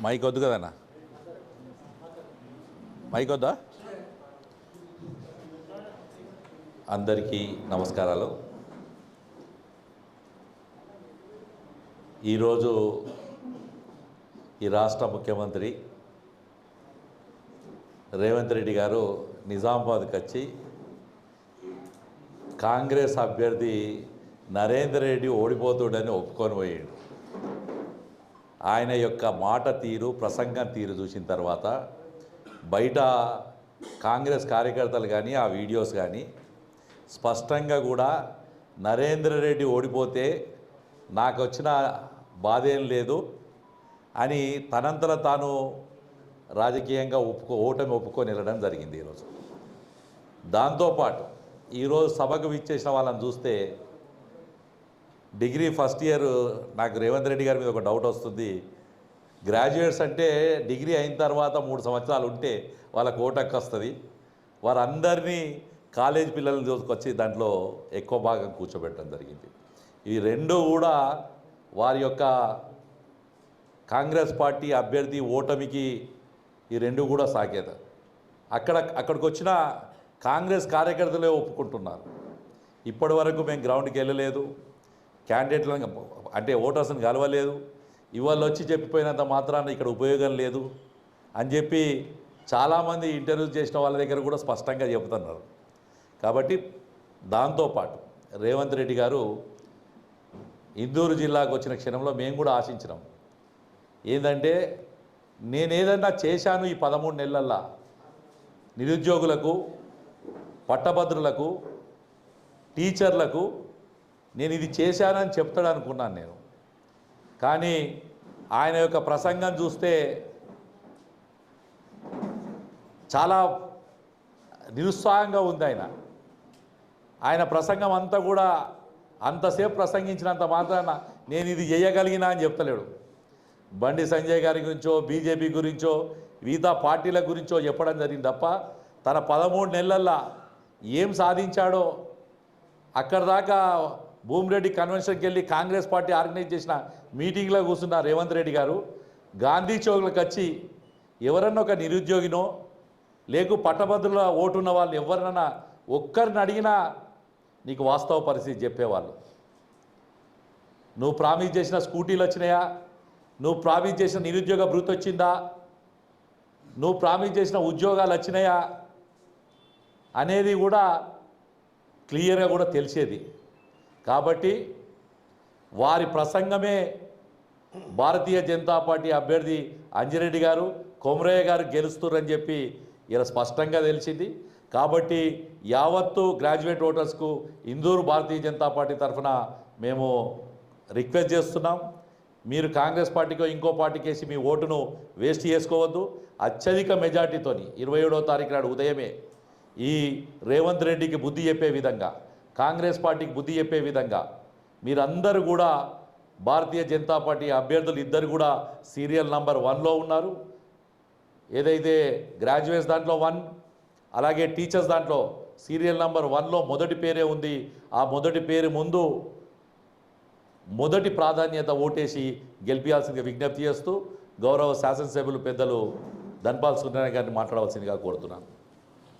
Mic వద్దు కదన్నా, mic వద్దా? అందరికీ నమస్కారాలు. ఈరోజు ఈ రాష్ట్ర ముఖ్యమంత్రి రేవంత్ రెడ్డి గారు నిజామాబాద్కి వచ్చి కాంగ్రెస్ అభ్యర్థి నరేందర్ రెడ్డి ఓడిపోతుడని ఒప్పుకొని పోయాడు. ఆయన యొక్క మాట తీరు, ప్రసంగం తీరు చూసిన తర్వాత బయట కాంగ్రెస్ కార్యకర్తలు కానీ ఆ వీడియోస్ కానీ స్పష్టంగా కూడా నరేందర్ రెడ్డి ఓడిపోతే నాకు వచ్చిన బాధేం లేదు అని తనంతట తాను రాజకీయంగా ఓటమి ఒప్పుకొని వెళ్ళడం జరిగింది ఈరోజు. దాంతోపాటు ఈరోజు సభకు విచ్చేసిన వాళ్ళని చూస్తే డిగ్రీ ఫస్ట్ ఇయర్ నాకు రేవంత్ రెడ్డి గారి మీద ఒక డౌట్ వస్తుంది. గ్రాడ్యుయేట్స్ అంటే డిగ్రీ అయిన తర్వాత 3 సంవత్సరాలు ఉంటే వాళ్ళకు ఓటక్కు వస్తుంది. వారందరినీ కాలేజ్ పిల్లల్ని తీసుకొచ్చి దాంట్లో ఎక్కువ భాగం కూర్చోబెట్టడం జరిగింది. ఈ రెండు కూడా వారి యొక్క కాంగ్రెస్ పార్టీ అభ్యర్థి ఓటమికి ఈ రెండు కూడా సాకేత. అక్కడికి వచ్చిన కాంగ్రెస్ కార్యకర్తలే ఒప్పుకుంటున్నారు. ఇప్పటి వరకు మేము గ్రౌండ్కి వెళ్ళలేదు, క్యాండిడేట్లను అంటే ఓటర్స్ని కలవలేదు, ఇవాళ వచ్చి చెప్పిపోయినంత మాత్రాన ఇక్కడ ఉపయోగం లేదు అని చెప్పి చాలామంది ఇంటర్వ్యూ చేసిన వాళ్ళ దగ్గర కూడా స్పష్టంగా చెబుతున్నారు. కాబట్టి దాంతోపాటు రేవంత్ రెడ్డి గారు ఇందూరు జిల్లాకు వచ్చిన క్షణంలో మేము కూడా ఆశించినాం. ఏంటంటే నేనేదన్నా చేశాను ఈ 13 నెలల్లో నిరుద్యోగులకు, పట్టభద్రులకు, టీచర్లకు నేను ఇది చేశానని చెప్తాడు అనుకున్నాను నేను. కానీ ఆయన యొక్క ప్రసంగం చూస్తే చాలా నిరుత్సాహంగా ఉంది. ఆయన ప్రసంగం అంతా కూడా అంతసేపు ప్రసంగించినంత మాత్రాన నేను ఇది చేయగలిగినా అని చెప్తలేడు. బండి సంజయ్ గారి గురించో, బీజేపీ గురించో, మిగతా పార్టీల గురించో చెప్పడం జరిగింది తప్ప తన 13 నెలల్లో ఏం సాధించాడో అక్కడ దాకా భూమిరెడ్డి కన్వెన్షన్కి వెళ్ళి కాంగ్రెస్ పార్టీ ఆర్గనైజ్ చేసిన మీటింగ్లో కూర్చున్న రేవంత్ రెడ్డి గారు గాంధీ చౌక్లకు వచ్చి ఎవరన్నా ఒక నిరుద్యోగినో లేకు పట్టభద్రుల ఓటున్న వాళ్ళు ఎవరినన్నా ఒక్కరిని అడిగినా నీకు వాస్తవ పరిస్థితి చెప్పేవాళ్ళు. నువ్వు ప్రామిస్ చేసిన స్కూటీలు వచ్చినాయా, నువ్వు ప్రామిస్ చేసిన నిరుద్యోగ భృతి వచ్చిందా, నువ్వు ప్రామిస్ చేసిన ఉద్యోగాలు వచ్చినాయా అనేది కూడా క్లియర్గా కూడా తెలిసేది. కాబట్టి వారి ప్రసంగమే భారతీయ జనతా పార్టీ అభ్యర్థి అంజిరెడ్డి గారు, కొమరయ్య గారు గెలుస్తారని చెప్పి ఇలా స్పష్టంగా తెలిసింది. కాబట్టి యావత్తు గ్రాడ్యుయేట్ ఓటర్స్కు ఇందూరు భారతీయ జనతా పార్టీ తరఫున మేము రిక్వెస్ట్ చేస్తున్నాం. మీరు కాంగ్రెస్ పార్టీకో ఇంకో పార్టీకి వేసి మీ ఓటును వేస్ట్ చేసుకోవద్దు. అత్యధిక మెజార్టీతోని 27వ తారీఖు నాడు ఉదయమే ఈ రేవంత్ రెడ్డికి బుద్ధి చెప్పే విధంగా, కాంగ్రెస్ పార్టీకి బుద్ధి చెప్పే విధంగా మీరందరూ కూడా భారతీయ జనతా పార్టీ అభ్యర్థులు ఇద్దరు కూడా సీరియల్ నంబర్ 1లో ఉన్నారు. ఏదైతే గ్రాడ్యుయేట్స్ దాంట్లో 1, అలాగే టీచర్స్ దాంట్లో సీరియల్ నంబర్ 1లో మొదటి పేరే ఉంది. ఆ మొదటి పేరు ముందు మొదటి ప్రాధాన్యత ఓటేసి గెలిపించాల్సిందిగా విజ్ఞప్తి చేస్తూ గౌరవ శాసనసభ్యులు పెద్దలు ధన్పాల్ సుబ్రహ్మణ్యం గారిని మాట్లాడవలసిందిగా కోరుతున్నాను.